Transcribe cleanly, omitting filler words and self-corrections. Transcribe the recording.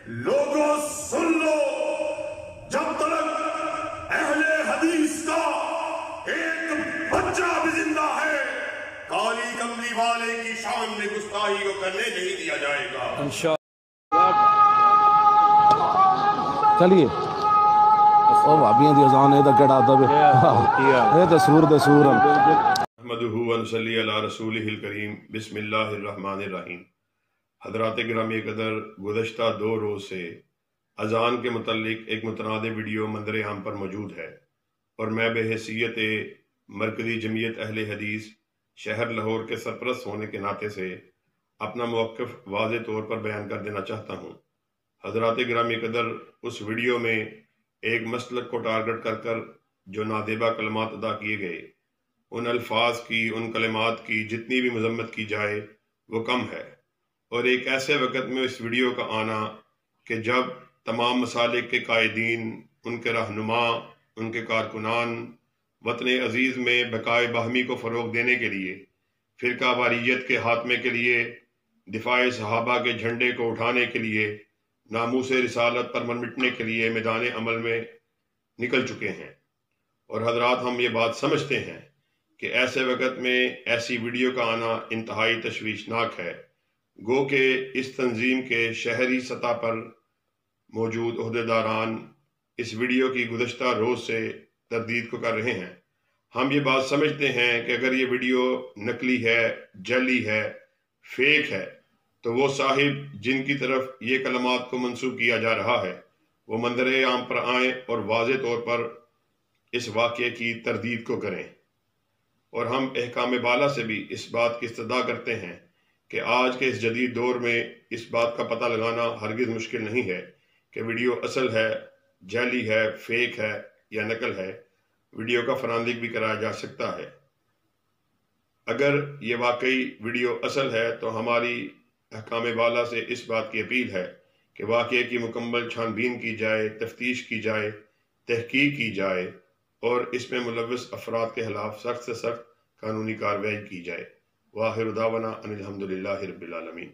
लोगों सुन लो, जब तक अहले हदीस का एक बच्चा भी जिंदा है, काली कमली वाले की शान में गुस्ताखी को करने नहीं दिया जाएगा। चलिए ओ भाभियां दी अजान है तो केड़ा अदब है ये तो सूर अहमदुहु व नसल्ली अला रसूलिहिल करीम। बिस्मिल्लाहिर रहमानिर रहीम। हज़रात गिरामी कदर, गुज़श्ता 2 रोज़ से अजान के मुतल्लिक एक मुतनाज़ वीडियो मंदर आम पर मौजूद है और मैं बहैसियत मरकज़ी जमीयत अहले हदीस शहर लाहौर के सरपरस्त होने के नाते से अपना मौक़िफ़ वाज़े तौर पर बयान कर देना चाहता हूँ। हज़रात गिरामी कदर, उस वीडियो में एक मसलक को टारगेट कर जो नादेबा कलमात अदा किए गए, उन अल्फाज की, उन कलमात की जितनी भी मजम्मत की जाए वो कम है। और एक ऐसे वक़्त में इस वीडियो का आना कि जब तमाम मसालिक के कायदीन, उनके रहनुमा, उनके कारकुनान वतन अजीज़ में बकाए बाहमी को फ़रोग़ देने के लिए, फ़िरका वारियत के खात्मे के लिए, दिफ़ाए सहाबा के झंडे को उठाने के लिए, नामूसे रिसालत पर मर मिटने के लिए मैदान अमल में निकल चुके हैं। और हजरात, हम ये बात समझते हैं कि ऐसे वक़्त में ऐसी वीडियो का आना इंतहाई तशवीशनाक है। गो के इस तंजीम के शहरी सतह पर मौजूद ओहदेदारान इस वीडियो की गुज़श्ता रोज़ से तरदीद को कर रहे हैं। हम ये बात समझते हैं कि अगर ये वीडियो नकली है, जाली है, फेक है, तो वो साहिब जिनकी तरफ ये कलमात को मंसूब किया जा रहा है वो मंदर आम पर आएँ और वाज़े तौर पर इस वाक़े की तरदीद को करें। और हम अहकाम बाला से भी इस बात की इस्तदा करते हैं कि आज के इस जदीद दौर में इस बात का पता लगाना हरगिज़ मुश्किल नहीं है कि वीडियो असल है, जाली है, फेक है या नकल है। वीडियो का फरांदिक भी कराया जा सकता है। अगर ये वाकई वीडियो असल है तो हमारी अहकाम बाला से इस बात की अपील है कि वाक़े की मुकम्मल छानबीन की जाए, तफ्तीश की जाए, तहकीक की जाए और इसमें मुलव्वस अफराद के खिलाफ सख्त से सख्त कानूनी कार्रवाई की जाए। वाहिर दावाना अनिल हम्दुलिल्लाहि रब्बिल आलमीन।